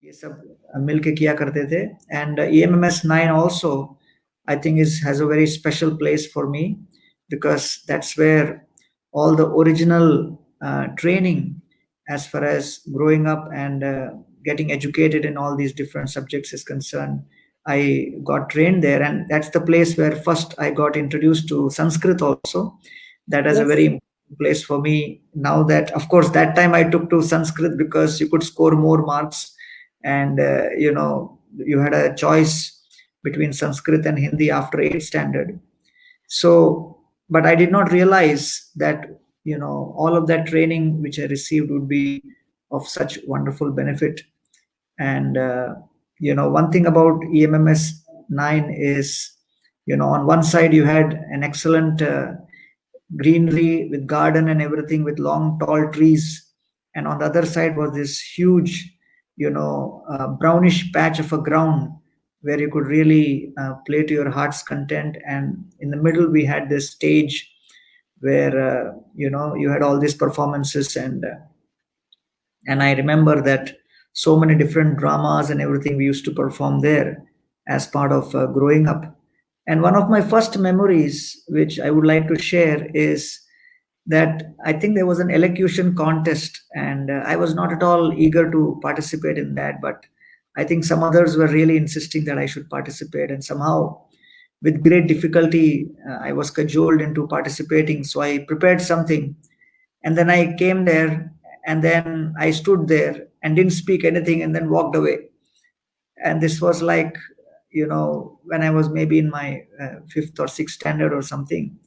ये सब मिलके किया करते थे. And EMMS 9 also, I think has a very special place for me, because that's where all the original training as far as growing up and getting educated in all these different subjects is concerned. I got trained there, and that's the place where first I got introduced to Sanskrit also. That is a Yes. very important place for me. Now that, of course, that time I took to Sanskrit because you could score more marks, and you had a choice between Sanskrit and Hindi after 8th standard. So, but I did not realize that all of that training which I received would be of such wonderful benefit. And one thing about EMMS 9 is, on one side you had an excellent greenery with garden and everything, with long tall trees, and on the other side was this huge brownish patch of a ground where you could really play to your heart's content. And in the middle we had this stage where you had all these performances, and I remember that so many different dramas and everything we used to perform there as part of growing up. And one of my first memories, which I would like to share, is that I think there was an elocution contest, and I was not at all eager to participate in that, but I think some others were really insisting that I should participate, and somehow, with great difficulty, I was cajoled into participating. So I prepared something, and then I came there, and then I stood there and didn't speak anything, and then walked away. And this was like, when I was maybe in my fifth or sixth standard or something.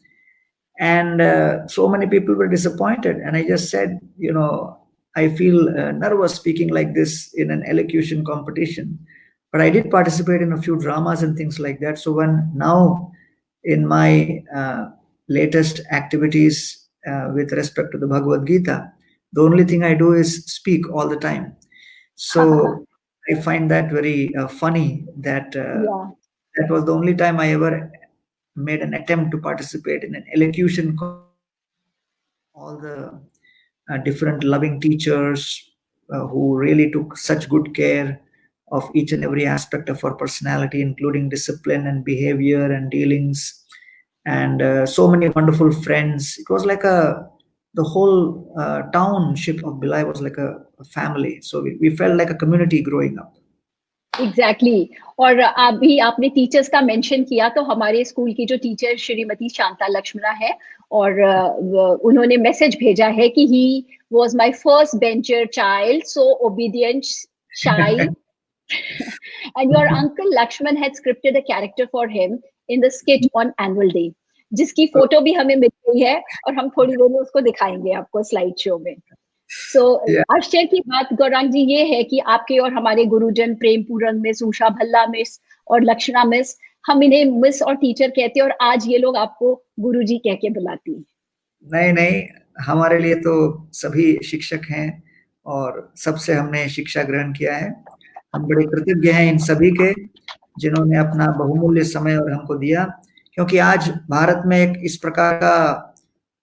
And so many people were disappointed, and I just said, I feel nervous speaking like this in an elocution competition. But I did participate in a few dramas and things like that. So when now, in my latest activities with respect to the Bhagavad Gita, the only thing I do is speak all the time. So I find that very funny that Yeah. that was the only time I ever made an attempt to participate in an elocution. All the different loving teachers who really took such good care of each and every aspect of our personality, including discipline and behavior and dealings, and so many wonderful friends. It was like the whole township of Bhilai was like a family. So we felt like a community growing up. Exactly और अभी आपने teachers का mention किया, तो हमारे school की जो teacher Shrimati Shanta Lakshmana है, और उन्होंने मैसेज भेजा है कि he was my first bencher child, so obedient, shy, and your uncle Lakshman had scripted a character for him in the skit on annual day, जिसकी फोटो भी हमें मिल गई है और हम थोड़ी देर में उसको दिखाएंगे आपको स्लाइड शो में. सो आश्चर्य की बात गौरांग जी ये है कि आपके और हमारे गुरुजन प्रेम पूरन मिस, उषा भल्ला मिस और लक्षणा मिस, हम इन्हें मिस और टीचर कहते हैं, और आज ये लोग आपको गुरुजी कह के बुलाती हैं. नहीं नहीं, हमारे लिए तो सभी शिक्षक हैं और सबसे हमने शिक्षा ग्रहण किया है. हम बड़े कृतज्ञ हैं इन सभी के, जिन्होंने अपना बहुमूल्य समय और हमको दिया, क्योंकि आज भारत में एक इस प्रकार का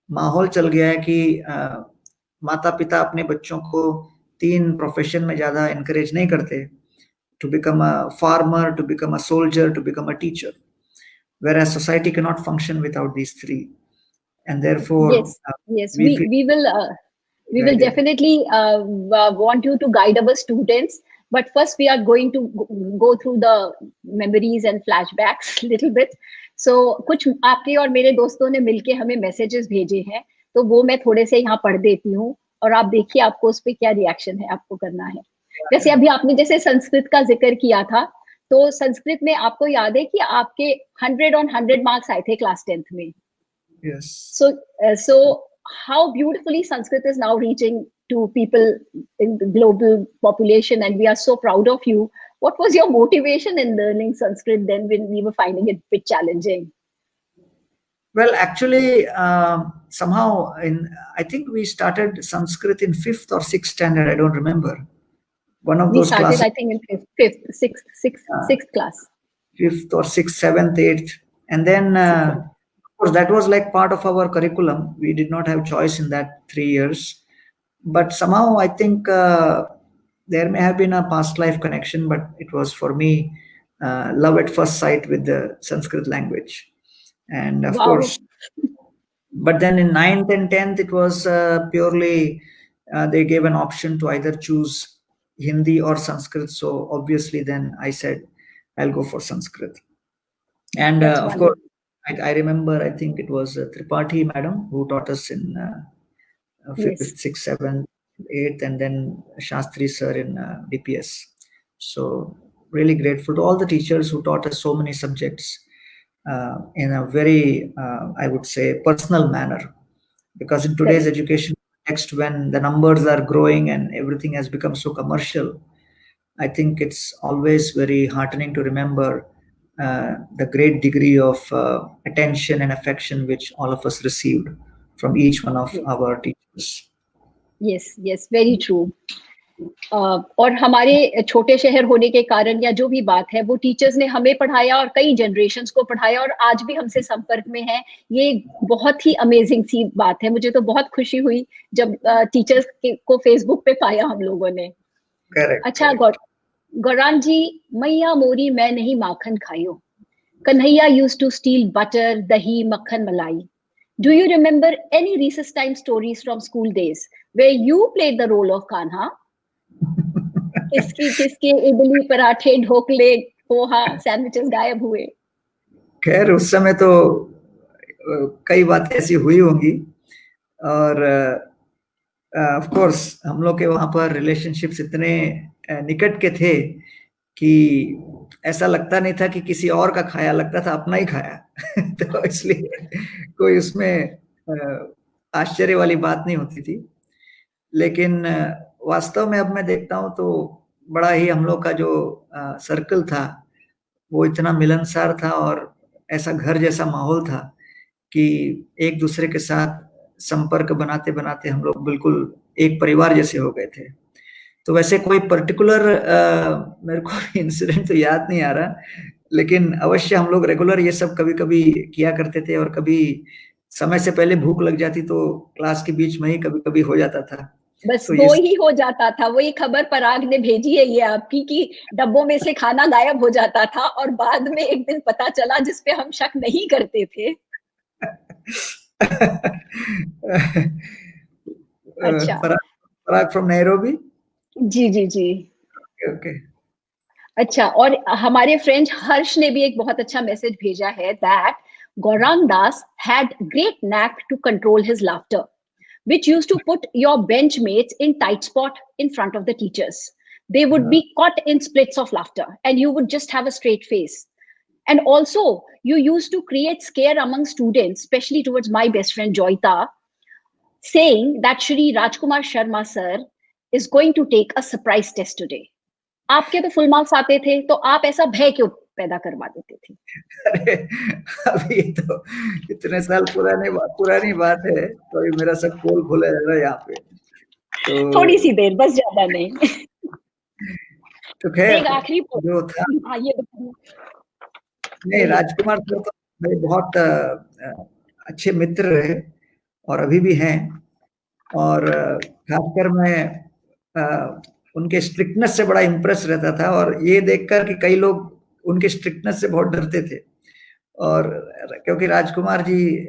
माहौल चल गया है कि माता पिता अपने बच्चों को 3 प्रोफेशन में ज्यादा एनकरेज नहीं करते, to become a farmer, to become a soldier, to become a teacher, whereas society cannot function without these 3. And therefore yes, we will definitely want you to guide our students, but first we are going to go through the memories and flashbacks little bit. So कुछ आपके और मेरे दोस्तों ने मिलके हमें messages भेजे हैं, तो वो मैं थोड़े से यहाँ पढ़ देती हूँ, और आप देखिए आपको उस पर क्या रिएक्शन है आपको करना है. जैसे अभी आपने जैसे संस्कृत का जिक्र किया था, तो संस्कृत में आपको याद है कि आपके 100 on 100 मार्क्स आए थे क्लास 10th में. yes. So how beautifully Sanskrit is now reaching to people in the global population, and we are so proud of you. What was your motivation in learning Sanskrit then, when we were finding it a bit challenging? Well, actually, somehow I think we started Sanskrit in 5th or 6th standard. I don't remember. One of those started, classes. I think in 6th class. 5th or 6th, 7th, 8th, and then of course that was like part of our curriculum. We did not have choice in that 3 years, but somehow I think there may have been a past life connection, but it was for me love at first sight with the Sanskrit language. And of Wow. course, but then in 9th and 10th, it was purely, they gave an option to either choose Hindi or Sanskrit. So obviously, then I said, I'll go for Sanskrit. And That's of wonderful. course, I remember, I think it was Tripathi madam who taught us in Yes. 5th, 6th, 7th, 8th, and then Shastri sir in DPS. So really grateful to all the teachers who taught us so many subjects in a very, I would say, personal manner. Because in today's Correct. education context, when the numbers are growing and everything has become so commercial, I think it's always very heartening to remember the great degree of attention and affection which all of us received from each one of Yes. our teachers. Yes. Yes. Very true. और हमारे छोटे शहर होने के कारण या जो भी बात है वो टीचर्स ने हमें पढ़ाया और कई जनरेशन्स को पढ़ाया और आज भी हमसे संपर्क में है। ये बहुत ही अमेजिंग सी बात है। मुझे तो बहुत खुशी हुई जब टीचर्स को फेसबुक पे पाया हम लोगों ने। Correct, अच्छा correct. गौरांग जी, मैया मोरी मैं नहीं माखन खायो, Kanhaiya used to steal butter, dahi, makhan, malai. Do you remember any recess time stories from school days where you played the role of Kanha? किसकी किसके इडली पराठे ढोकले पोहा सैंडविचेस गायब हुए? खैर उस समय तो कई बातें ऐसी हुई होंगी और ऑफ कोर्स हम लोग के वहां पर रिलेशनशिप्स इतने निकट के थे कि ऐसा लगता नहीं था कि किसी और का खाया, लगता था अपना ही खाया तो इसलिए कोई उसमें आश्चर्य वाली बात नहीं होती थी। लेकिन वास्तव में अब मैं देखता हूँ तो बड़ा ही हम लोग का जो सर्कल था वो इतना मिलनसार था और ऐसा घर जैसा माहौल था कि एक दूसरे के साथ संपर्क बनाते बनाते हम लोग बिल्कुल एक परिवार जैसे हो गए थे। तो वैसे कोई पर्टिकुलर मेरे को इंसिडेंट तो याद नहीं आ रहा, लेकिन अवश्य हम लोग रेगुलर ये सब कभी-कभी किया करते थे और कभी समय से पहले भूख लग जाती तो क्लास के बीच में ही कभी-कभी हो जाता था। बस तो वो ये ही हो जाता था। वही खबर पराग ने भेजी है ये आपकी कि डब्बों में से खाना गायब हो जाता था और बाद में एक दिन पता चला जिस पे हम शक नहीं करते थे। अच्छा। Parag from Nairobi? Ji, ji, ji. Okay. अच्छा, और हमारे फ्रेंड हर्ष ने भी एक बहुत अच्छा मैसेज भेजा है that Gaurang Das had great knack to control his laughter, which used to put your benchmates in tight spot in front of the teachers. They would be caught in splits of laughter and you would just have a straight face. And also, you used to create scare among students, especially towards my best friend Joyita, saying that Shri Rajkumar Sharma sir is going to take a surprise test today. आपके तो full marks आते थे, तो आप ऐसा भय क्यों पैदा करवा देते थे? अरे अभी तो इतने साल पुरानी बात है, तो अभी मेरा सब पोल खोला जा रहा है यहाँ पे। थोड़ी सी तो देर, बस ज्यादा नहीं। तो खैर एक आखिरी जो था, हाँ, ये बताइए। नहीं, बोलिए। राजकुमार सर तो मेरे बहुत अच्छे मित्र रहे और अभी भी हैं। और खासकर मैं उनके स्ट्रिक्टनेस से बड़ा इम्प्रेस रहता था और ये देखकर कि कई लोग उनके स्ट्रिक्टनेस से बहुत डरते थे। और क्योंकि राजकुमार जी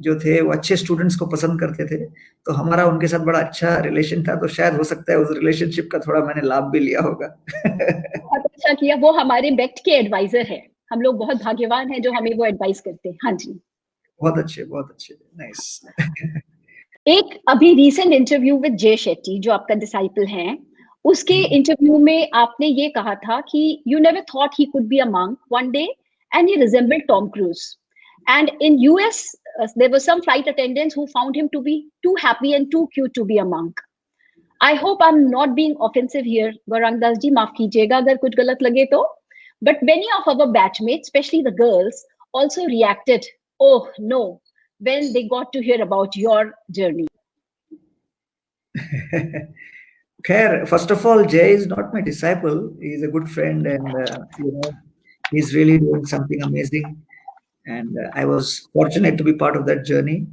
जो थे वो अच्छे स्टूडेंट्स को पसंद करते थे, तो हमारा उनके साथ बड़ा अच्छा रिलेशन था, तो शायद हो सकता है उस रिलेशनशिप का थोड़ा मैंने लाभ भी लिया होगा। बहुत अच्छा किया, वो हमारे बेक्ट के एडवाइजर हैं। हम लोग बहुत भाग्यवान हैं जो हमें वो एडवाइस करते हैं। हाँ जी। बहुत अच्छे, नाइस। एक अभी रिसेंट इंटरव्यू विद जय शेट्टी जो आपका डिसाइपल हैं, उसके इंटरव्यू में आपने ये कहा था कि you never thought he could be a monk one day and he resembled Tom Cruise. And in US, there were some flight attendants who found him to be too happy and too cute to be a monk. I hope I'm not being offensive here, Gaurang Das ji, माफ कीजिएगा अगर कुछ गलत लगे तो. But many of our batchmates, especially the girls, also reacted, oh no, when they got to hear about your journey. Khair, first of all, Jay is not my disciple. He's a good friend and, he's really doing something amazing. And I was fortunate to be part of that journey.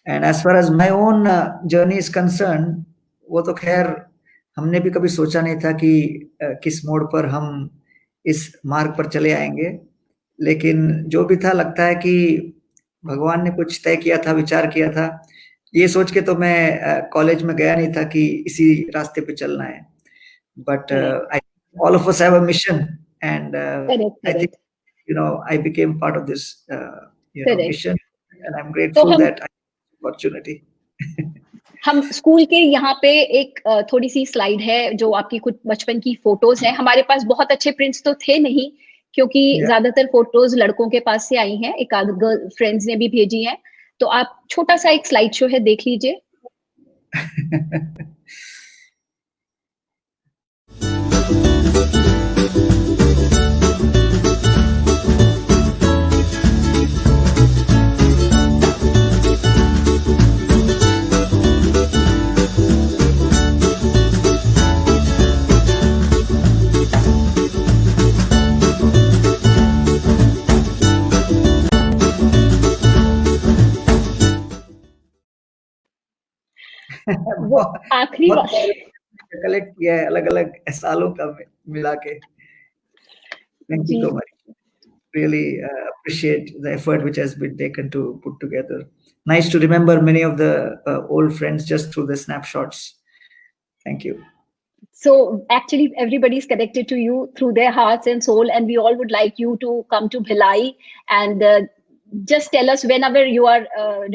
And as far as my own journey is concerned, वो तो खैर हमने भी कभी सोचा नहीं था कि किस मोड़ पर हम इस मार्ग पर चले आएंगे, लेकिन जो भी था लगता है कि भगवान ने कुछ तय किया था, विचार किया था। ये सोच के तो मैं कॉलेज में गया नहीं था कि इसी रास्ते पे चलना है, but I all of us have a mission, and correct I think correct I became part of this correct. mission, and I'm तो grateful that I had opportunity. हम स्कूल के यहाँ पे एक थोड़ी सी स्लाइड है जो आपकी कुछ बचपन की फोटोज हैं। हमारे पास बहुत अच्छे प्रिंट्स तो थे नहीं, क्योंकि Yeah. ज्यादातर फोटोज लड़कों के पास से आई हैं, एक आध गर्ल फ्रेंड्स ने भी भेजी हैं। तो आप छोटा सा एक स्लाइड शो है, देख लीजिए। वो आखिरी कलेक्ट किया है अलग-अलग सालों का मिला के। Thank you जी so much. Really appreciate the effort which has been taken to put together. Nice to remember many of the old friends just through the snapshots. Thank you. So actually everybody is connected to you through their hearts and soul, and we all would like you to come to Bhilai and just tell us whenever you are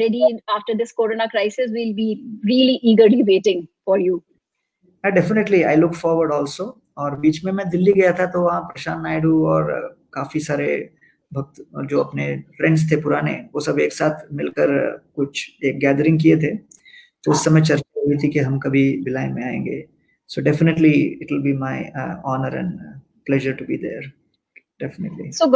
ready after this corona crisis. We'll be really eagerly waiting for you. Definitely I look forward also. और बीच में मैं दिल्ली गया था तो वहाँ प्रशांत नायडू और काफी सारे भक्त जो अपने फ्रेंड्स थे पुराने, वो सब एक साथ मिलकर कुछ एक गैदरिंग किए थे, तो उस समय चर्चा हुई थी कि हम कभी भिलाई में आएंगे। So definitely it will be my honour and pleasure to be there, definitely. So